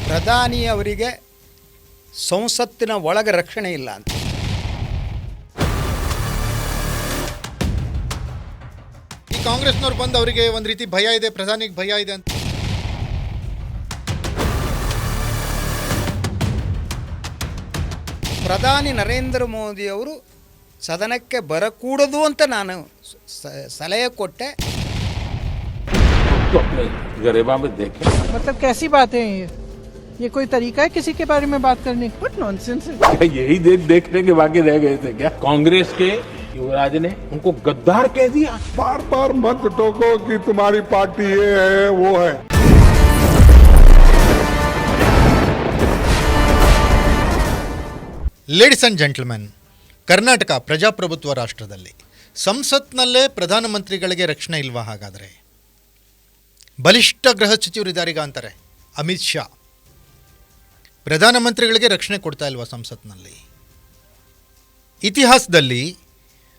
ಪ್ರಧಾನಿಯವರಿಗೆ ಸಂಸತ್ತಿನ ಒಳಗೆ ರಕ್ಷಣೆ ಇಲ್ಲ ಅಂತ. ಈ ಕಾಂಗ್ರೆಸ್ನವ್ರು ಬಂದು ಅವರಿಗೆ ಒಂದು ರೀತಿ ಭಯ ಇದೆ, ಪ್ರಧಾನಿಗೆ ಭಯ ಇದೆ ಅಂತ. ಪ್ರಧಾನಿ ನರೇಂದ್ರ ಮೋದಿ ಅವರು ಸದನಕ್ಕೆ ಬರಕೂಡದು ಅಂತ ನಾನು ಸಲಹೆ ಕೊಟ್ಟೆ. मतलब कैसी बात है ये कोई तरीका है किसी के बारे में बात करने का? What nonsense है। यही देखने के बाकी रह गए थे क्या? कांग्रेस के युवराज ने उनको गद्दार कह दिया। बार बार मत टोको कि तुम्हारी पार्टी ये है वो है। ಲೇಡೀಸ್ ಆ್ಯಂಡ್ ಜೆಂಟಲ್ಮೆನ್, ಕರ್ನಾಟಕ ಪ್ರಜಾಪ್ರಭುತ್ವ ರಾಷ್ಟ್ರದಲ್ಲಿ ಸಂಸತ್ನಲ್ಲೇ ಪ್ರಧಾನಮಂತ್ರಿಗಳಿಗೆ ರಕ್ಷಣೆ ಇಲ್ವಾ? ಹಾಗಾದರೆ ಬಲಿಷ್ಠ ಗೃಹ ಸಚಿವರಿದ್ದಾರೀಗ ಅಂತಾರೆ ಅಮಿತ್ ಶಾ. ಪ್ರಧಾನಮಂತ್ರಿಗಳಿಗೆ ರಕ್ಷಣೆ ಕೊಡ್ತಾ ಇಲ್ವಾ ಸಂಸತ್ನಲ್ಲಿ? ಇತಿಹಾಸದಲ್ಲಿ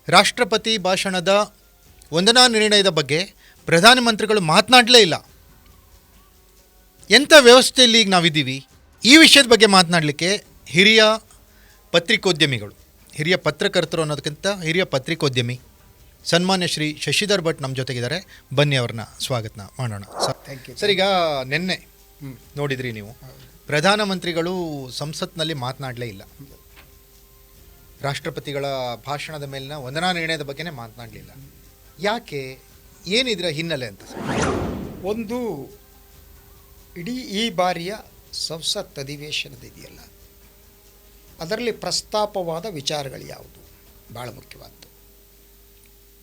ರಾಷ್ಟ್ರಪತಿ ಭಾಷಣದ ವಂದನಾ ನಿರ್ಣಯದ ಬಗ್ಗೆ ಪ್ರಧಾನಮಂತ್ರಿಗಳು ಮಾತನಾಡಲೇ ಇಲ್ಲ. ಎಂಥ ವ್ಯವಸ್ಥೆಯಲ್ಲಿ ಈಗ ನಾವಿದ್ದೀವಿ? ಈ ವಿಷಯದ ಬಗ್ಗೆ ಮಾತನಾಡಲಿಕ್ಕೆ ಹಿರಿಯ ಪತ್ರಿಕೋದ್ಯಮಿಗಳು, ಹಿರಿಯ ಪತ್ರಕರ್ತರು ಅನ್ನೋದಕ್ಕಿಂತ ಹಿರಿಯ ಪತ್ರಿಕೋದ್ಯಮಿ ಸನ್ಮಾನ್ಯ ಶ್ರೀ ಶಶಿಧರ್ ಭಟ್ ನಮ್ಮ ಜೊತೆಗಿದ್ದಾರೆ. ಬನ್ನಿ ಅವ್ರನ್ನ ಸ್ವಾಗತ ಮಾಡೋಣ. ಸರ್, ಈಗ ನಿನ್ನೆ ನೋಡಿದ್ರಿ ನೀವು, ಪ್ರಧಾನಮಂತ್ರಿಗಳು ಸಂಸತ್ನಲ್ಲಿ ಮಾತನಾಡಲೇ ಇಲ್ಲ. ರಾಷ್ಟ್ರಪತಿಗಳ ಭಾಷಣದ ಮೇಲಿನ ವಂದನಾ ನಿರ್ಣಯದ ಬಗ್ಗೆನೇ ಮಾತನಾಡಲಿಲ್ಲ. ಯಾಕೆ? ಏನಿದ್ರ ಹಿನ್ನೆಲೆ ಅಂತ? ಒಂದು, ಇಡೀ ಈ ಬಾರಿಯ ಸಂಸತ್ ಅಧಿವೇಶನದಿದೆಯಲ್ಲ, ಅದರಲ್ಲಿ ಪ್ರಸ್ತಾಪವಾದ ವಿಚಾರಗಳು ಯಾವುದು ಭಾಳ ಮುಖ್ಯವಾದ್ದು.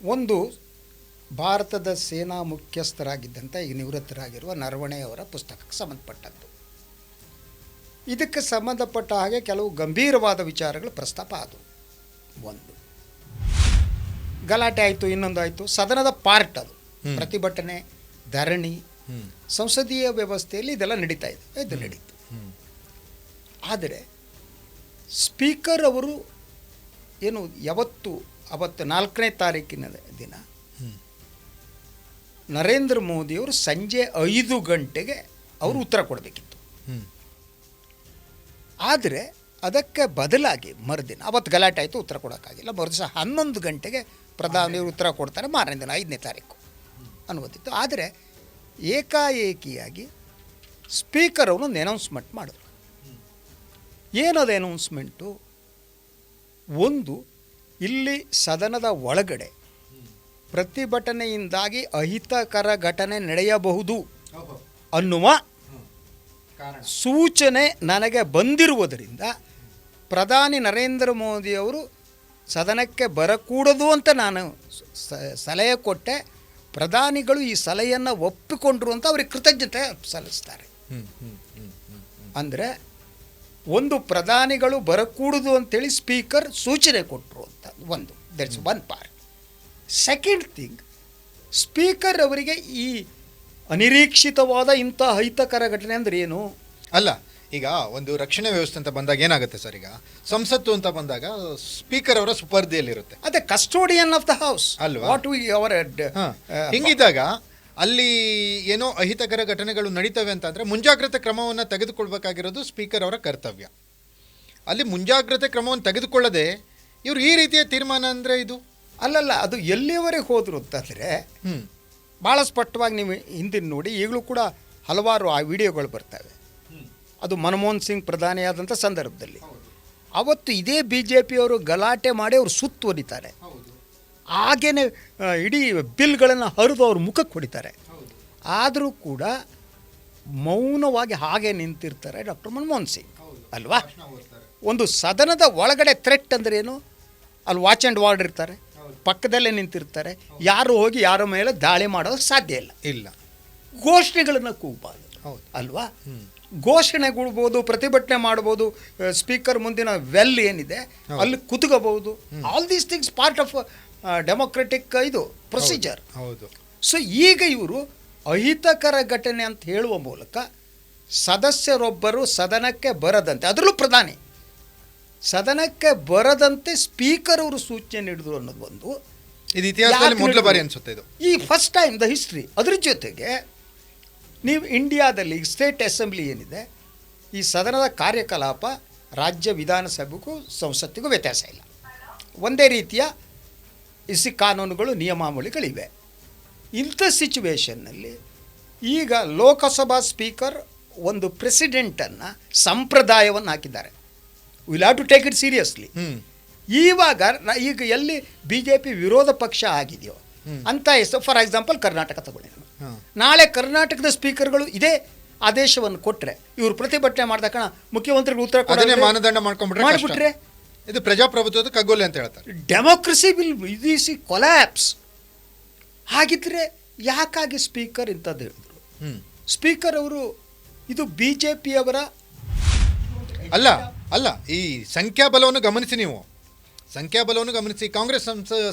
ಒಂದು, ಭಾರತದ ಸೇನಾ ಮುಖ್ಯಸ್ಥರಾಗಿದ್ದಂಥ ಈಗ ನಿವೃತ್ತರಾಗಿರುವ ನರವಣೆಯವರ ಪುಸ್ತಕಕ್ಕೆ ಸಂಬಂಧಪಟ್ಟದ್ದು. ಇದಕ್ಕೆ ಸಂಬಂಧಪಟ್ಟ ಹಾಗೆ ಕೆಲವು ಗಂಭೀರವಾದ ವಿಚಾರಗಳು ಪ್ರಸ್ತಾಪ ಆದವು. ಒಂದು, ಗಲಾಟೆ ಆಯಿತು, ಇನ್ನೊಂದು ಆಯಿತು. ಸದನದ ಪಾರ್ಟ್ ಅದು, ಪ್ರತಿಭಟನೆ, ಧರಣಿ, ಸಂಸದೀಯ ವ್ಯವಸ್ಥೆಯಲ್ಲಿ ಇದೆಲ್ಲ ನಡೀತಾ ಇದೆ, ಇದು ನಡೀತು. ಆದರೆ ಸ್ಪೀಕರ್ ಅವರು ಏನು ಅವತ್ತು 4ನೇ ತಾರೀಕಿನ ದಿನ ನರೇಂದ್ರ ಮೋದಿಯವರು ಸಂಜೆ 5 ಗಂಟೆಗೆ ಅವರು ಉತ್ತರ ಕೊಡಬೇಕಿತ್ತು. ಆದರೆ ಅದಕ್ಕೆ ಬದಲಾಗಿ ಮರುದಿನ, ಅವತ್ತು ಗಲಾಟೆ ಆಯಿತು, ಉತ್ತರ ಕೊಡೋಕ್ಕಾಗಿಲ್ಲ. ಮರುದಿವಸ 11 ಗಂಟೆಗೆ ಪ್ರಧಾನಿಯವರು ಉತ್ತರ ಕೊಡ್ತಾರೆ, ಮಾರನೇ ದಿನ 5ನೇ ತಾರೀಕು ಅನ್ನುವುದಿತ್ತು. ಆದರೆ ಏಕಾಏಕಿಯಾಗಿ ಸ್ಪೀಕರ್ ಅವರು ಒಂದು ಅನೌನ್ಸ್ಮೆಂಟ್ ಮಾಡಿದ್ರು. ಏನದು ಅನೌನ್ಸ್ಮೆಂಟು? ಒಂದು, ಇಲ್ಲಿ ಸದನದ ಒಳಗಡೆ ಪ್ರತಿಭಟನೆಯಿಂದಾಗಿ ಅಹಿತಕರ ಘಟನೆ ನಡೆಯಬಹುದು ಅನ್ನುವ ಸೂಚನೆ ನನಗೆ ಬಂದಿರುವುದರಿಂದ ಪ್ರಧಾನಿ ನರೇಂದ್ರ ಮೋದಿಯವರು ಸದನಕ್ಕೆ ಬರಕೂಡದು ಅಂತ ನಾನು ಸಲಹೆ ಕೊಟ್ಟೆ. ಪ್ರಧಾನಿಗಳು ಈ ಸಲಹೆಯನ್ನು ಒಪ್ಪಿಕೊಂಡ್ರು ಅಂತ ಅವ್ರಿಗೆ ಕೃತಜ್ಞತೆ ಸಲ್ಲಿಸ್ತಾರೆ. ಅಂದರೆ ಒಂದು, ಪ್ರಧಾನಿಗಳು ಬರಕೂಡದು ಅಂತೇಳಿ ಸ್ಪೀಕರ್ ಸೂಚನೆ ಕೊಟ್ಟರು ಅಂತ ಒಂದು, that's one part. Second thing, speaker ಅವರಿಗೆ ಈ ಅನಿರೀಕ್ಷಿತವಾದ ಇಂಥ ಅಹಿತಕರ ಘಟನೆ ಅಂದರೆ ಏನು? ಅಲ್ಲ, ಈಗ ಒಂದು ರಕ್ಷಣೆ ವ್ಯವಸ್ಥೆ ಅಂತ ಬಂದಾಗ ಏನಾಗುತ್ತೆ ಸರ್, ಈಗ ಸಂಸತ್ತು ಅಂತ ಬಂದಾಗ ಸ್ಪೀಕರ್ ಅವರ ಸುಪರ್ದಿಯಲ್ಲಿರುತ್ತೆ. ಅದೇ ಕಸ್ಟೋಡಿಯನ್ ಆಫ್ ದ ಹೌಸ್ ಅಲ್ವಾ? ವಾಟ್ ವಿ ಅವರ್ ಹಿಂಗಿದ್ದಾಗ ಅಲ್ಲಿ ಏನೋ ಅಹಿತಕರ ಘಟನೆಗಳು ನಡೀತವೆ ಅಂತಂದರೆ ಮುಂಜಾಗ್ರತೆ ಕ್ರಮವನ್ನು ತೆಗೆದುಕೊಳ್ಬೇಕಾಗಿರೋದು ಸ್ಪೀಕರ್ ಅವರ ಕರ್ತವ್ಯ. ಅಲ್ಲಿ ಮುಂಜಾಗ್ರತೆ ಕ್ರಮವನ್ನು ತೆಗೆದುಕೊಳ್ಳದೆ ಇವರು ಈ ರೀತಿಯ ತೀರ್ಮಾನ ಅಂದರೆ ಇದು ಅಲ್ಲಲ್ಲ. ಅದು ಎಲ್ಲಿಯವರೆಗೆ ಹೋದರು ಅಂತಂದರೆ ಭಾಳ ಸ್ಪಷ್ಟವಾಗಿ ನೀವು ಹಿಂದಿನ ನೋಡಿ, ಈಗಲೂ ಕೂಡ ಹಲವಾರು ಆ ವಿಡಿಯೋಗಳು ಬರ್ತವೆ. ಅದು ಮನಮೋಹನ್ ಸಿಂಗ್ ಪ್ರಧಾನಿಯಾದಂಥ ಸಂದರ್ಭದಲ್ಲಿ ಅವತ್ತು ಇದೇ BJP ಅವರು ಗಲಾಟೆ ಮಾಡಿ ಅವರು ಸುತ್ತುವರಿತಾರೆ. ಹಾಗೇನೆ ಇಡೀ ಬಿಲ್ಗಳನ್ನು ಹರಿದು ಅವ್ರ ಮುಖಕ್ಕೆ ಹೊಡಿತಾರೆ. ಆದರೂ ಕೂಡ ಮೌನವಾಗಿ ಹಾಗೆ ನಿಂತಿರ್ತಾರೆ ಡಾಕ್ಟರ್ ಮನಮೋಹನ್ ಸಿಂಗ್ ಅಲ್ವಾ? ಒಂದು ಸದನದ ಒಳಗಡೆ ಥ್ರೆಟ್ ಅಂದರೆ ಏನು? ಅಲ್ಲಿ ವಾಚ್ ಆ್ಯಂಡ್ ವಾರ್ಡ್ ಇರ್ತಾರೆ, ಪಕ್ಕದಲ್ಲೇ ನಿಂತಿರ್ತಾರೆ. ಯಾರು ಹೋಗಿ ಯಾರ ಮೇಲೆ ದಾಳಿ ಮಾಡೋದು ಸಾಧ್ಯ ಇಲ್ಲ. ಘೋಷಣೆಗಳನ್ನು ಕೂಗಬಾರ್ದು ಅಲ್ವಾ? ಘೋಷಣೆಗಳ್ಬೋದು, ಪ್ರತಿಭಟನೆ ಮಾಡ್ಬೋದು, ಸ್ಪೀಕರ್ ಮುಂದಿನ ವೆಲ್ ಏನಿದೆ ಅಲ್ಲಿ ಕುತ್ಕೋಬಹುದು. All these things part of democratic ಇದು ಪ್ರೊಸೀಜರ್. ಸೊ ಈಗ ಇವರು ಅಹಿತಕರ ಘಟನೆ ಅಂತ ಹೇಳುವ ಮೂಲಕ ಸದಸ್ಯರೊಬ್ಬರು ಸದನಕ್ಕೆ ಬರದಂತೆ, ಅದರಲ್ಲೂ ಪ್ರಧಾನಿ ಸದನಕ್ಕೆ ಬರದಂತೆ ಸ್ಪೀಕರ್ ಅವರು ಸೂಚನೆ ನೀಡಿದ್ರು ಅನ್ನೋದು ಒಂದು, ಇದು ಇತಿಹಾಸದಲ್ಲಿ ಮೊದಲ ಬಾರಿ ಅನಿಸುತ್ತೆ. ಇದು ಈ ಫಸ್ಟ್ ಟೈಮ್ ದ ಹಿಸ್ಟ್ರಿ. ಅದ್ರ ಜೊತೆಗೆ ನೀವು ಇಂಡಿಯಾದಲ್ಲಿ ಸ್ಟೇಟ್ ಅಸೆಂಬ್ಲಿ ಏನಿದೆ ಈ ಸದನದ ಕಾರ್ಯಕಲಾಪ ರಾಜ್ಯ ವಿಧಾನಸಭೆಗೂ ಸಂಸತ್ತಿಗೂ ವ್ಯತ್ಯಾಸ ಇಲ್ಲ. ಒಂದೇ ರೀತಿಯ ಕಾನೂನುಗಳು ನಿಯಮಾವಳಿಗಳಿವೆ. ಇಂಥ ಸಿಚುವೇಷನ್ನಲ್ಲಿ ಈಗ ಲೋಕಸಭಾ ಸ್ಪೀಕರ್ ಒಂದು ಪ್ರೆಸಿಡೆಂಟನ್ನು ಸಂಪ್ರದಾಯವನ್ನು ಹಾಕಿದ್ದಾರೆ. Will have to take it seriously. ಈಗ ಎಲ್ಲಿ ಬಿ ಜೆ ಪಿ ವಿರೋಧ ಪಕ್ಷ ಆಗಿದೆಯೋ ಅಂತ ಹೆಸರು, ಫಾರ್ ಎಕ್ಸಾಂಪಲ್ ಕರ್ನಾಟಕ ತಗೊಳ್ಳಿ. ನಾಳೆ ಕರ್ನಾಟಕದ ಸ್ಪೀಕರ್ಗಳು ಇದೇ ಆದೇಶವನ್ನು ಕೊಟ್ಟರೆ, ಇವರು ಪ್ರತಿಭಟನೆ ಮಾಡಿದ ಕಾರಣ ಮುಖ್ಯಮಂತ್ರಿಗಳು ಉತ್ತರ ಕೊಡೋದೇ ಮಾನದಂಡ ಮಾಡಿಬಿಟ್ರೆ ಇದು ಪ್ರಜಾಪ್ರಭುತ್ವದ ಕಗ್ಗೊಲೆ ಅಂತ ಹೇಳ್ತಾರೆ. Democracy will collapse. ಹಾಗಿದ್ರೆ ಯಾಕಾಗಿ ಸ್ಪೀಕರ್ ಇಂಥದ್ದು ಹೇಳಿದ್ರು? ಸ್ಪೀಕರ್ ಅವರು ಇದು ಬಿ ಜೆ ಪಿಯವರ ಅಲ್ಲ, ಈ ಸಂಖ್ಯಾಬಲವನ್ನು ಗಮನಿಸಿ, ನೀವು ಸಂಖ್ಯಾಬಲವನ್ನು ಗಮನಿಸಿ. ಕಾಂಗ್ರೆಸ್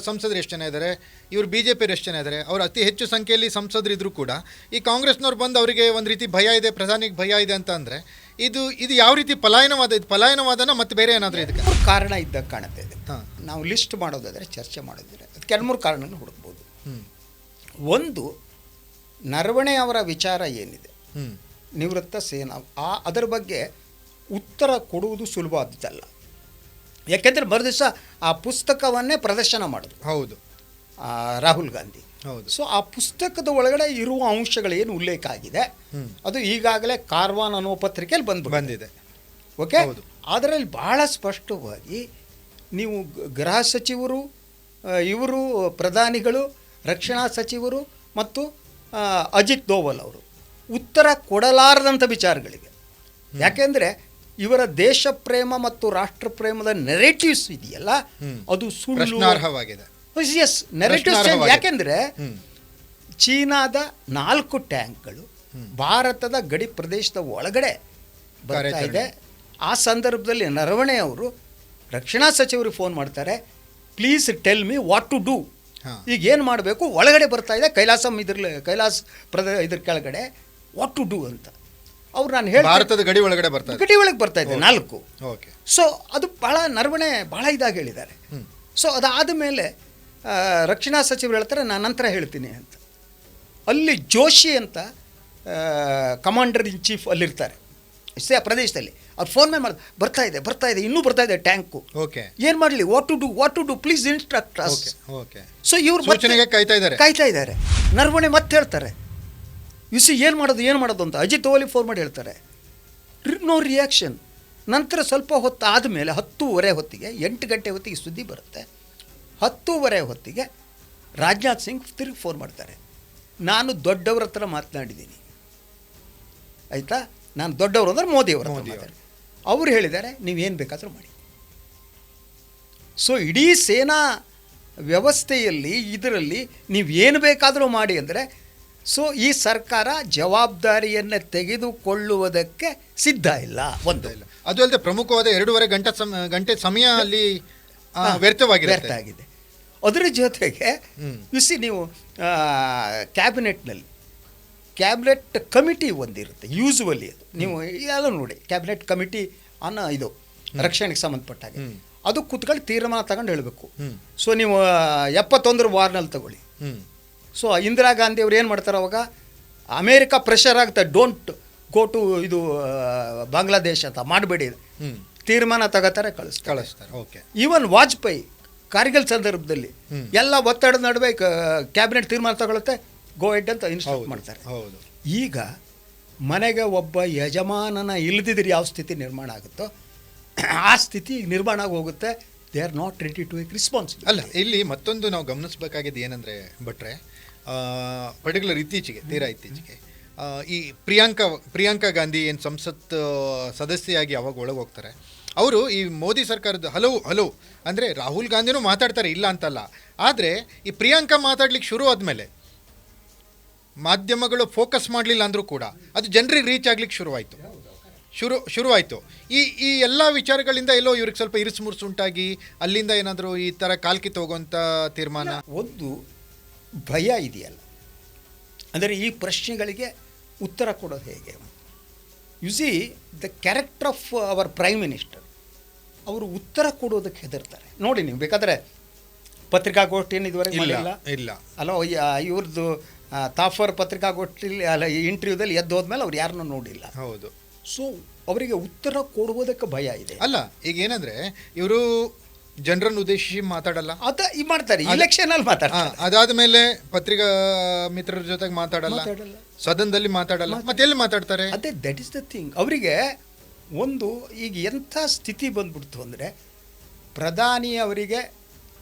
ಸಂಸದರು ಎಷ್ಟು ಜನ ಇದ್ದಾರೆ, ಇವರು ಬಿ ಜೆ ಪಿಯವರು ಎಷ್ಟು ಜನ ಇದ್ದಾರೆ. ಅವರು ಅತಿ ಹೆಚ್ಚು ಸಂಖ್ಯೆಯಲ್ಲಿ ಸಂಸದರಿದ್ದರೂ ಕೂಡ ಈ ಕಾಂಗ್ರೆಸ್ನವ್ರು ಬಂದು ಅವರಿಗೆ ಒಂದು ರೀತಿ ಭಯ ಇದೆ, ಪ್ರಧಾನಿಗೆ ಭಯ ಇದೆ ಅಂತ ಅಂದರೆ ಇದು ಯಾವ ರೀತಿ ಪಲಾಯನವಾದನ ಮತ್ತೆ ಬೇರೆ ಏನಾದರೂ ಇದಕ್ಕೆ ಕಾರಣ ಇದ್ದಾಗ ಕಾಣುತ್ತೆ ಇದೆ. ನಾವು ಲಿಸ್ಟ್ ಮಾಡೋದಾದರೆ, ಚರ್ಚೆ ಮಾಡೋದಾದರೆ ಅದಕ್ಕೆ 2-3 ಕಾರಣಗಳನ್ನು ಹುಡುಕ್ಬೋದು. ಒಂದು, ನರವಣೆ ಅವರ ವಿಚಾರ ಏನಿದೆ, ನಿವೃತ್ತ ಸೇನಾ, ಅದರ ಬಗ್ಗೆ ಉತ್ತರ ಕೊಡುವುದು ಸುಲಭವಾದದ್ದಲ್ಲ. ಯಾಕೆಂದರೆ ಮರುದಿವಸ ಆ ಪುಸ್ತಕವನ್ನೇ ಪ್ರದರ್ಶನ ಮಾಡಿದ್ರು. ಹೌದು, ರಾಹುಲ್ ಗಾಂಧಿ. ಹೌದು. ಸೊ ಆ ಪುಸ್ತಕದ ಒಳಗಡೆ ಇರುವ ಅಂಶಗಳೇನು ಉಲ್ಲೇಖ ಆಗಿದೆ ಅದು ಈಗಾಗಲೇ ಕಾರ್ವಾನ್ ಅನ್ನೋ ಪತ್ರಿಕೆಯಲ್ಲಿ ಬಂದಿದೆ. ಓಕೆ, ಅದರಲ್ಲಿ ಬಹಳ ಸ್ಪಷ್ಟವಾಗಿ ನೀವು ಗೃಹ ಸಚಿವರು, ಇವರು ಪ್ರಧಾನಿಗಳು, ರಕ್ಷಣಾ ಸಚಿವರು ಮತ್ತು ಅಜಿತ್ ದೋವಲ್ ಅವರು ಉತ್ತರ ಕೊಡಲಾರದಂಥ ವಿಚಾರಗಳಿವೆ. ಯಾಕೆಂದರೆ ಇವರ ದೇಶ ಪ್ರೇಮ ಮತ್ತು ರಾಷ್ಟ್ರ ಪ್ರೇಮದ ನೆರೇಟಿವ್ಸ್ ಇದೆಯಲ್ಲ, ಅದು ಸುಳ್ಳು. S, narratives. ಯಾಕೆಂದರೆ ಚೀನಾದ 4 ಟ್ಯಾಂಕ್ಗಳು ಭಾರತದ ಗಡಿ ಪ್ರದೇಶದ ಒಳಗಡೆ ಬರ್ತಾ ಇದೆ. ಆ ಸಂದರ್ಭದಲ್ಲಿ ನರವಣೆ ಅವರು ರಕ್ಷಣಾ ಸಚಿವರಿಗೆ ಫೋನ್ ಮಾಡ್ತಾರೆ, please tell me what to do. ಈಗ ಏನು ಮಾಡಬೇಕು, ಒಳಗಡೆ ಬರ್ತಾ ಇದೆ ಕೈಲಾಸ್ ಇದ್ರ ಕೆಳಗಡೆ, ವಾಟ್ ಟು ಡೂ ಅಂತ ಅವ್ರು ನಾನು ಹೇಳಿ ಭಾರತದ ಗಡಿ ಒಳಗೆ ಬರ್ತಾ ಇದೆ 4. ಓಕೆ, ಸೊ ಅದು ಭಾಳ ನರವಣೆ ಭಾಳ ಇದಾಗಿ ಹೇಳಿದ್ದಾರೆ. ಸೊ ಅದಾದ ಮೇಲೆ ರಕ್ಷಣಾ ಸಚಿವರು ಹೇಳ್ತಾರೆ, ನಾನು ನಂತರ ಹೇಳ್ತೀನಿ ಅಂತ. ಅಲ್ಲಿ ಜೋಶಿ ಅಂತ ಕಮಾಂಡರ್ ಇನ್ ಚೀಫ್ ಅಲ್ಲಿರ್ತಾರೆ ಆ ಪ್ರದೇಶದಲ್ಲಿ. ಅವ್ರು ಫೋನ್ ಮೇಲೆ ಬರ್ತಾ ಇದೆ ಇನ್ನೂ ಬರ್ತಾ ಇದೆ ಟ್ಯಾಂಕು. ಓಕೆ, ಏನು ಮಾಡಲಿ, what to do please instruct us. Okay, so ಇವರು ಕಾಯ್ತಾ ಇದ್ದಾರೆ. ನರವಣೆ ಮತ್ತೆ ಹೇಳ್ತಾರೆ, ಏನು ಮಾಡೋದು ಅಂತ ಅಜಿತ್ ದೋವಲಿ ಫೋನ್ ಮಾಡಿ ಹೇಳ್ತಾರೆ. No reaction. ನಂತರ ಸ್ವಲ್ಪ ಹೊತ್ತು ಆದಮೇಲೆ 10:30 ಹೊತ್ತಿಗೆ, 8 ಗಂಟೆ ಹೊತ್ತಿಗೆ ಸುದ್ದಿ ಬರುತ್ತೆ. 10:30 ಹೊತ್ತಿಗೆ ರಾಜನಾಥ್ ಸಿಂಗ್ ತಿರುಗಿ ಫೋನ್ ಮಾಡ್ತಾರೆ, ನಾನು ದೊಡ್ಡವ್ರ ಹತ್ರ ಮಾತನಾಡಿದ್ದೀನಿ, ಆಯಿತಾ, ನಾನು ದೊಡ್ಡವರು ಅಂದ್ರೆ ಮೋದಿಯವರು ಮಾತಾಡಿ, ಅವರು ಹೇಳಿದ್ದಾರೆ ನೀವೇನು ಬೇಕಾದರೂ ಮಾಡಿ. ಸೊ ಇಡೀ ಸೇನಾ ವ್ಯವಸ್ಥೆಯಲ್ಲಿ ಇದರಲ್ಲಿ ನೀವೇನು ಬೇಕಾದರೂ ಮಾಡಿ ಅಂದರೆ, ಸೊ ಈ ಸರ್ಕಾರ ಜವಾಬ್ದಾರಿಯನ್ನು ತೆಗೆದುಕೊಳ್ಳುವುದಕ್ಕೆ ಸಿದ್ಧ ಇಲ್ಲ. ಅದು ಅಲ್ಲದೆ ಪ್ರಮುಖವಾದ 2.5 ಗಂಟೆ ಸಮಯ ಅಲ್ಲಿ ವ್ಯರ್ಥವಾಗಿದೆ. ಅದರ ಜೊತೆಗೆ ನೀವು ಕ್ಯಾಬಿನೆಟ್ ಕಮಿಟಿ ಒಂದಿರುತ್ತೆ ಯೂಸುವಲಿ. ಅದು ನೀವು ಎಲ್ಲ ನೋಡಿ, ಕ್ಯಾಬಿನೆಟ್ ಕಮಿಟಿ ಅನ್ನೋ ಇದು ರಕ್ಷಣೆಗೆ ಸಂಬಂಧಪಟ್ಟಾಗ ಅದು ಕೂತ್ಕೊಂಡು ತೀರ್ಮಾನ ತಗೊಂಡು ಹೇಳಬೇಕು. ಸೊ ನೀವು 71 ವಾರ್ನಲ್ಲಿ ತಗೊಳ್ಳಿ. ಸೊ ಇಂದಿರಾ ಗಾಂಧಿ ಅವ್ರು ಏನು ಮಾಡ್ತಾರೆ, ಅವಾಗ ಅಮೇರಿಕಾ ಪ್ರೆಷರ್ ಆಗುತ್ತೆ, ಡೋಂಟ್ ಗೋ ಟು ಇದು ಬಾಂಗ್ಲಾದೇಶ್ ಅಂತ ಮಾಡಬೇಡಿ, ತೀರ್ಮಾನ ತಗೋತಾರೆ, ಕಳಿಸ್ತಾರೆ. ಓಕೆ, ಈವನ್ ವಾಜಪೇಯಿ ಕಾರ್ಗಿಲ್ ಸಂದರ್ಭದಲ್ಲಿ ಎಲ್ಲ ಒತ್ತಡದ ನಡುವೆ ಕ್ಯಾಬಿನೆಟ್ ತೀರ್ಮಾನ ತಗೊಳುತ್ತೆ, ಗೋ ಹೆಡ್ ಅಂತ ಇನ್ಸ್ಟ್ರಕ್ಟ್ ಮಾಡ್ತಾರೆ. ಈಗ ಮನೆಗೆ ಒಬ್ಬ ಯಜಮಾನನ ಇಲ್ಲದಿದ್ರೆ ಯಾವ ಸ್ಥಿತಿ ನಿರ್ಮಾಣ ಆಗುತ್ತೋ ಆ ಸ್ಥಿತಿ ನಿರ್ಮಾಣ ಆಗಿ ಹೋಗುತ್ತೆ. They are not ready to take responsibility. ಅಲ್ಲ, ಇಲ್ಲಿ ಮತ್ತೊಂದು ನಾವು ಗಮನಿಸಬೇಕಾಗಿದ್ದು ಏನಂದರೆ ಭಟ್ರೆ, ಪರ್ಟಿಕ್ಯುಲರ್ ತೀರಾ ಇತ್ತೀಚೆಗೆ ಈ ಪ್ರಿಯಾಂಕಾ ಗಾಂಧಿ ಏನು ಸಂಸತ್ ಸದಸ್ಯೆಯಾಗಿ ಯಾವಾಗ ಒಳಗೆ ಹೋಗ್ತಾರೆ, ಅವರು ಈ ಮೋದಿ ಸರ್ಕಾರದ ಹಲವು ಅಂದರೆ ರಾಹುಲ್ ಗಾಂಧಿನೂ ಮಾತಾಡ್ತಾರೆ, ಇಲ್ಲ ಅಂತಲ್ಲ. ಆದರೆ ಈ ಪ್ರಿಯಾಂಕಾ ಮಾತಾಡ್ಲಿಕ್ಕೆ ಶುರು ಆದಮೇಲೆ ಮಾಧ್ಯಮಗಳು ಫೋಕಸ್ ಮಾಡಲಿಲ್ಲ ಅಂದರೂ ಕೂಡ ಅದು ಜನರಿಗೆ ರೀಚ್ ಆಗ್ಲಿಕ್ಕೆ ಶುರುವಾಯಿತು. ಈ ಎಲ್ಲ ವಿಚಾರಗಳಿಂದ ಎಲ್ಲೋ ಇವ್ರಿಗೆ ಸ್ವಲ್ಪ ಇರಿಸುಮುರುಸು ಉಂಟಾಗಿ ಅಲ್ಲಿಂದ ಏನಾದರೂ ಈ ಥರ ಕಾಲ್ಕಿತ್ತು ಹೋಗುವಂಥ ತೀರ್ಮಾನ. ಒಂದು ಭಯ ಇದೆಯಲ್ಲ, ಅಂದರೆ ಈ ಪ್ರಶ್ನೆಗಳಿಗೆ ಉತ್ತರ ಕೊಡೋದು ಹೇಗೆ. U C the character of our prime minister, ಅವರು ಉತ್ತರ ಕೊಡೋದಕ್ಕೆ ಹೆದರ್ತಾರೆ. ನೋಡಿ, ನೀವು ಬೇಕಾದರೆ ಪತ್ರಿಕಾಗೋಷ್ಠಿಯನ್ನು ಇದುವರೆಗೆ ಇಲ್ಲ ಅಲ್ಲ, ಇವ್ರದ್ದು ತಾಫರ್ ಪತ್ರಿಕಾಗೋಷ್ಠಿಲಿ ಅಲ್ಲ, ಈ ಇಂಟರ್ವ್ಯೂದಲ್ಲಿ ಎದ್ದು ಹೋದ್ಮೇಲೆ ಅವ್ರು ಯಾರನ್ನೂ ನೋಡಿಲ್ಲ. ಹೌದು. ಸೊ ಅವರಿಗೆ ಉತ್ತರ ಕೊಡುವುದಕ್ಕೆ ಭಯ ಇದೆ. ಅಲ್ಲ, ಈಗ ಏನಂದ್ರೆ ಇವರು ಜನರನ್ನು ಉದ್ದೇಶಿಸಿ ಮಾತಾಡಲ್ಲ, ಈ ಮಾಡ್ತಾರೆ ಇಲೆಕ್ಷನ್ ಅಲ್ಲಿ ಮಾತಾಡ್ತಾರೆ. ಅದಾದ ಮೇಲೆ ಪತ್ರಿಕಾ ಮಿತ್ರರ ಜೊತೆಗೆ ಮಾತಾಡಲ್ಲ, ಸದನದಲ್ಲಿ ಮಾತಾಡಲ್ಲ, ಮತ್ತೆ ಎಲ್ಲಿ ಮಾತಾಡ್ತಾರೆ? ಅದೇ ದಟ್ ಇಸ್ ದ ಥಿಂಗ್. ಅವರಿಗೆ ಒಂದು ಈಗ ಎಂಥ ಸ್ಥಿತಿ ಬಂದ್ಬಿಡ್ತು ಅಂದರೆ, ಪ್ರಧಾನಿ ಅವರಿಗೆ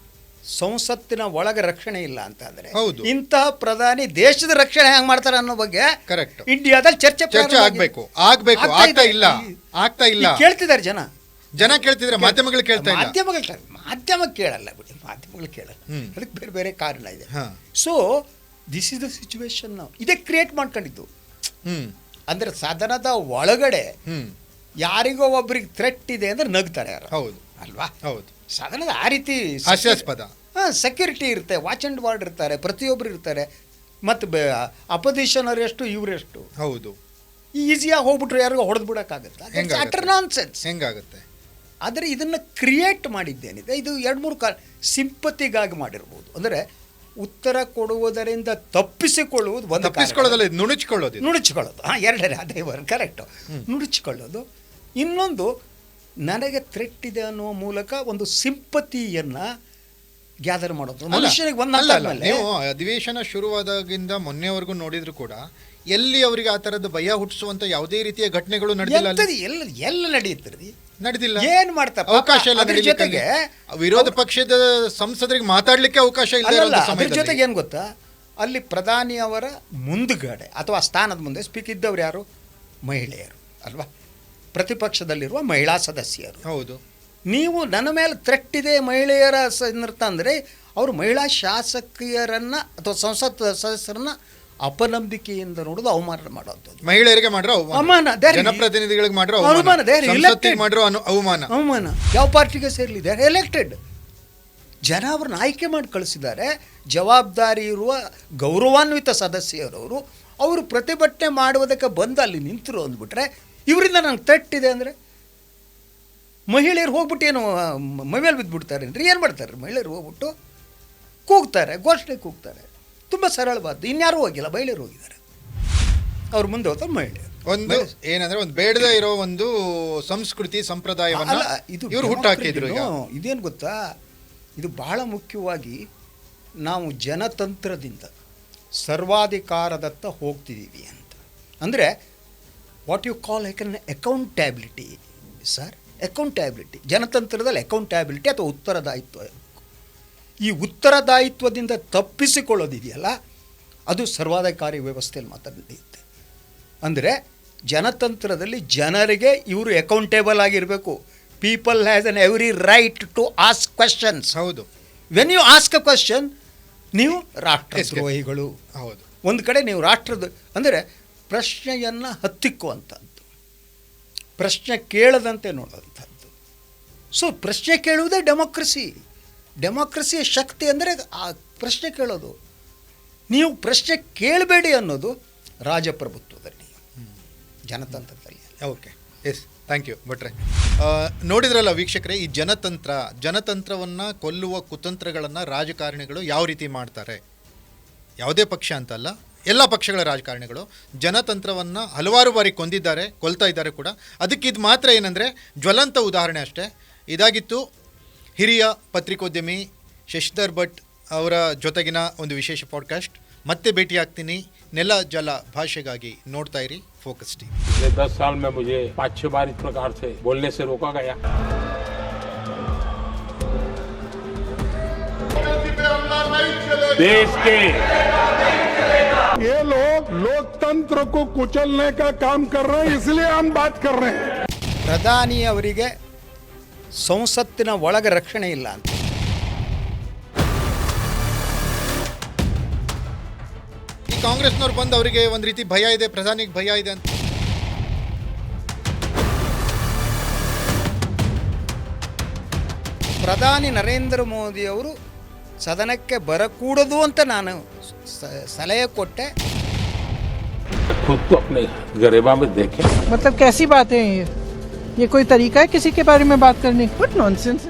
ಸಂಸತ್ತಿನ ಒಳಗೆ ರಕ್ಷಣೆ ಇಲ್ಲ ಅಂತ ಅಂದ್ರೆ, ಇಂತಹ ಪ್ರಧಾನಿ ದೇಶದ ರಕ್ಷಣೆ ಹೆಂಗ್ ಮಾಡ್ತಾರೆ ಅನ್ನೋ ಬಗ್ಗೆ ಕರೆಕ್ಟ್ ಇಂಡಿಯಾದಲ್ಲಿ ಚರ್ಚೆ ಆಗ್ಬೇಕು. ಆಗ್ತಾ ಇಲ್ಲ. ಕೇಳ್ತಿದ್ದಾರೆ ಜನ ಕೇಳ್ತಿದ್ರೆ ಮಾಧ್ಯಮಗಳು ಕೇಳ್ತಾ ಇಲ್ಲ. ಮಾಧ್ಯಮ ಕೇಳಲ್ಲ ಬಿಡಿ, ಮಾಧ್ಯಮಗಳು ಕೇಳಲ್ಲ. ಅದಕ್ಕೆ ಬೇರೆ ಬೇರೆ ಕಾರಣ ಇದೆ. So this is the situation. ನಾವು ಇದೇ ಕ್ರಿಯೇಟ್ ಮಾಡ್ಕೊಂಡಿದ್ದು. ಅಂದ್ರೆ ಸದನದ ಒಳಗಡೆ ಯಾರಿಗೋ ಒಬ್ರಿಗೆ ಥ್ರೆಟ್ ಇದೆ ಅಂದ್ರೆ ನಗ್ತಾರೆ ಯಾರು, ಹೌದು ಅಲ್ವಾ? ಹೌದು. ಸದನದ ಆ ರೀತಿ ಹಾಸ್ಯಾಸ್ಪದ ಸೆಕ್ಯೂರಿಟಿ ಇರುತ್ತೆ, ವಾಚ್ ಅಂಡ್ ವಾರ್ಡ್ ಇರ್ತಾರೆ, ಪ್ರತಿಯೊಬ್ಬರು ಇರ್ತಾರೆ. ಮತ್ತು ಅಪೋಸಿಷನ್ ಅವರೆಷ್ಟು ಇವರೆಷ್ಟು, ಹೌದು. ಈಸಿಯಾಗಿ ಹೋಗ್ಬಿಟ್ರೆ ಯಾರಿಗೂ ಹೊಡೆದು ಬಿಡೋಕ್ಕಾಗುತ್ತೆ? ನಾನ್ಸೆನ್ಸ್ ಹೆಂಗಾಗುತ್ತೆ? ಆದರೆ ಇದನ್ನು ಕ್ರಿಯೇಟ್ ಮಾಡಿದ್ದೇನಿದೆ, ಇದು 2-3 ಸಿಂಪತಿಗಾಗಿ ಮಾಡಿರ್ಬೋದು. ಅಂದರೆ ಉತ್ತರ ಕೊಡುವುದರಿಂದ ತಪ್ಪಿಸಿಕೊಳ್ಳುವುದು ಒಂದು, ತಪ್ಪಿಸಿಕೊಳ್ಳೋದಲ್ಲ, ನುಣುಚಿಕೊಳ್ಳೋದು. ಎರಡನೇ ಅದೇ ಕರೆಕ್ಟು, ನುಣುಚಿಕೊಳ್ಳೋದು. ಇನ್ನೊಂದು, ನನಗೆ ಥ್ರೆಟ್ ಇದೆ ಅನ್ನುವ ಮೂಲಕ ಒಂದು ಸಿಂಪತಿಯನ್ನು ಗ್ಯಾದರ್ ಮಾಡೋದು ಮನುಷ್ಯನಿಗೆ. ನೀವು ಅಧಿವೇಶನ ಶುರುವಾದಾಗಿಂದ ಮೊನ್ನೆವರೆಗೂ ನೋಡಿದ್ರು ಕೂಡ ಎಲ್ಲಿ ಅವರಿಗೆ ಆ ಥರದ ಭಯ ಹುಟ್ಟಿಸುವಂತ ಯಾವುದೇ ರೀತಿಯ ಘಟನೆಗಳು ನಡೆದಿಲ್ಲ. ಎಲ್ಲ ನಡೆದಿಲ್ಲ. ಏನ್ ಮಾಡ್ತಾರೆ? ಅವಕಾಶ ಇಲ್ಲ. ಜೊತೆಗೆ ವಿರೋಧ ಪಕ್ಷದ ಸಂಸದರಿಗೆ ಮಾತಾಡ್ಲಿಕ್ಕೆ ಅವಕಾಶ ಇಲ್ಲ. ಅದ್ರ ಜೊತೆಗೆ ಏನ್ ಗೊತ್ತಾ, ಅಲ್ಲಿ ಪ್ರಧಾನಿ ಅವರ ಮುಂದುಗಡೆ ಅಥವಾ ಸ್ಥಾನದ ಮುಂದೆ ಸ್ಪೀಕ್ ಇದ್ದವ್ರು ಯಾರು? ಮಹಿಳೆಯರು ಅಲ್ವಾ? ಪ್ರತಿಪಕ್ಷದಲ್ಲಿರುವ ಮಹಿಳಾ ಸದಸ್ಯರು. ಹೌದು. ನೀವು ನನ್ನ ಮೇಲೆ ಥ್ರೆಟ್ ಇದೆ ಮಹಿಳೆಯರ ಅಂದರೆ ಅವರು ಮಹಿಳಾ ಶಾಸಕಿಯರನ್ನ ಅಥವಾ ಸಂಸತ್ ಸದಸ್ಯರನ್ನ ಅಪನಂಬಿಕೆಯಿಂದ ನೋಡೋದು, ಅವಮಾನ ಮಾಡೋದು. ಮಹಿಳೆಯರಿಗೆ ಮಾಡಿರೋ ಅವಮಾನ, ಜನಪ್ರತಿನಿಧಿಗಳಿಗೆ ಮಾಡಿರೋ ಅವಮಾನ, ಅವಮಾನ. ಯಾವ ಪಾರ್ಟಿಗೆ ಸೇರ್ಲಿದ್ದಾರೆ? ಎಲೆಕ್ಟೆಡ್ ಜನ ಅವ್ರನ್ನ ಆಯ್ಕೆ ಮಾಡಿ ಕಳಿಸಿದ್ದಾರೆ. ಜವಾಬ್ದಾರಿ ಇರುವ ಗೌರವಾನ್ವಿತ ಸದಸ್ಯರವರು ಅವರು ಪ್ರತಿಭಟನೆ ಮಾಡುವುದಕ್ಕೆ ಬಂದು ಅಲ್ಲಿ ನಿಂತರು ಅಂದ್ಬಿಟ್ರೆ, ಇವರಿಂದ ನಂಗೆ ಥ್ರೆಟ್ ಅಂದರೆ ಮಹಿಳೆಯರು ಹೋಗ್ಬಿಟ್ಟು ಏನು ಮೈಮೇಲೆ ಬಿದ್ದುಬಿಡ್ತಾರೆ ಅಂದರೆ ಏನು ಮಾಡ್ತಾರೆ? ಮಹಿಳೆಯರು ಹೋಗ್ಬಿಟ್ಟು ಕೂಗ್ತಾರೆ, ಘೋಷಣೆ ಕೂಗ್ತಾರೆ. ತುಂಬ ಸರಳವಾದ್ದು. ಇನ್ಯಾರೂ ಹೋಗಿಲ್ಲ, ಮಹಿಳೆಯರು ಹೋಗಿದ್ದಾರೆ. ಅವ್ರ ಮುಂದೆ ಹೋಗ್ತಾರೆ ಮಹಿಳೆಯರು. ಒಂದು ಏನಂದ್ರೆ ಒಂದು ಬೇಡದೇ ಇರೋ ಒಂದು ಸಂಸ್ಕೃತಿ ಸಂಪ್ರದಾಯವನ್ನ ಇವರು ಹುಟ್ಟಾಕಿದ್ರು. ಇದೇನು ಗೊತ್ತಾ, ಇದು ಬಹಳ ಮುಖ್ಯವಾಗಿ ನಾವು ಜನತಂತ್ರದಿಂದ ಸರ್ವಾಧಿಕಾರದತ್ತ ಹೋಗ್ತಿದ್ದೀವಿ ಅಂತ. ಅಂದರೆ what you call accountability sir, accountability. ಜನತಂತ್ರದಲ್ಲಿ ಅಕೌಂಟಬಿಲಿಟಿ ಅಥವಾ ಉತ್ತರದಾಯಿತ್ವ. ಈ ಉತ್ತರದಾಯಿತ್ವದಿಂದ ತಪ್ಪಿಸಿಕೊಳ್ಳೋದಿದೆಯಲ್ಲ, ಅದು ಸರ್ವಾಧಿಕಾರಿ ವ್ಯವಸ್ಥೆಯಲ್ಲಿ ಮಾತ್ರ ನಡೆಯುತ್ತೆ. ಅಂದರೆ ಜನತಂತ್ರದಲ್ಲಿ ಜನರಿಗೆ ಇವರು ಅಕೌಂಟೇಬಲ್ ಆಗಿರಬೇಕು. People has an every right to ask questions. ಹೌದು. When you ask a question, ನೀವು ರಾಷ್ಟ್ರದ್ರೋಹಿಗಳು. ಹೌದು. ಒಂದು ಕಡೆ ನೀವು ಅಂದರೆ ಪ್ರಶ್ನೆಯನ್ನು ಹತ್ತಿಕ್ಕುವಂಥದ್ದು, ಪ್ರಶ್ನೆ ಕೇಳದಂತೆ ನೋಡುವಂಥದ್ದು. ಸೊ ಪ್ರಶ್ನೆ ಕೇಳುವುದೇ ಡೆಮೋಕ್ರಸಿಯ ಶಕ್ತಿ. ಅಂದರೆ ಆ ಪ್ರಶ್ನೆ ಕೇಳೋದು. ನೀವು ಪ್ರಶ್ನೆ ಕೇಳಬೇಡಿ ಅನ್ನೋದು ರಾಜಪ್ರಭುತ್ವದಲ್ಲಿ, ಜನತಂತ್ರದಲ್ಲಿ. ಓಕೆ, ಎಸ್, ಥ್ಯಾಂಕ್ ಯು ಭಟ್ರೆ. ನೋಡಿದ್ರಲ್ಲ ವೀಕ್ಷಕರೇ, ಈ ಜನತಂತ್ರವನ್ನು ಕೊಲ್ಲುವ ಕುತಂತ್ರಗಳನ್ನು ರಾಜಕಾರಣಿಗಳು ಯಾವ ರೀತಿ ಮಾಡ್ತಾರೆ. ಯಾವುದೇ ಪಕ್ಷ ಅಂತಲ್ಲ, ಎಲ್ಲ ಪಕ್ಷಗಳ ರಾಜಕಾರಣಿಗಳು ಜನತಂತ್ರವನ್ನು ಹಲವಾರು ಬಾರಿ ಕೊಲ್ತಾ ಇದ್ದಾರೆ ಕೂಡ. ಅದಕ್ಕೆ ಇದು ಮಾತ್ರ ಏನಂದರೆ ಜ್ವಲಂತ ಉದಾಹರಣೆ ಅಷ್ಟೇ. ಇದಾಗಿತ್ತು ಹಿರಿಯ ಪತ್ರಿಕೋದ್ಯಮಿ ಶಶಿಧರ್ ಭಟ್ ಅವರ ಜೊತೆಗಿನ ಒಂದು ವಿಶೇಷ ಪಾಡ್ಕಾಸ್ಟ್. ಮತ್ತೆ ಭೇಟಿಯಾಗ್ತೀನಿ ನೆಲ ಜಲ ಭಾಷೆಗಾಗಿ. ನೋಡ್ತಾ ಇರಿ ಫೋಕಸ್ ಟಿವಿ. 10 साल में मुझे 5-6 बार इस प्रकार से बोलने से रोका गया. देश के ये लोग लोकतंत्र को कुचलने का काम कर रहे हैं, इसलिए हम बात कर रहे हैं. ಪ್ರಧಾನಿ ಅವರಿಗೆ ಸಂಸತ್ತಿನ ಒಳಗೆ ರಕ್ಷಣೆ ಇಲ್ಲ ಅಂತ. ಈ ಕಾಂಗ್ರೆಸ್ನವ್ರು ಬಂದು ಅವರಿಗೆ ಒಂದು ರೀತಿ ಭಯ ಇದೆ, ಪ್ರಧಾನಿಗೆ ಭಯ ಇದೆ ಅಂತ. ಪ್ರಧಾನಿ ನರೇಂದ್ರ ಮೋದಿ ಅವರು ಸದನಕ್ಕೆ ಬರಕೂಡದು ಅಂತ ನಾನು ಸಲಹೆ ಕೊಟ್ಟೆ. खुद तो अपने गरेबा में देखें. मतलब कैसी बातें हैं ये कोई तरीका है किसी के बारे में बात करने? What nonsense.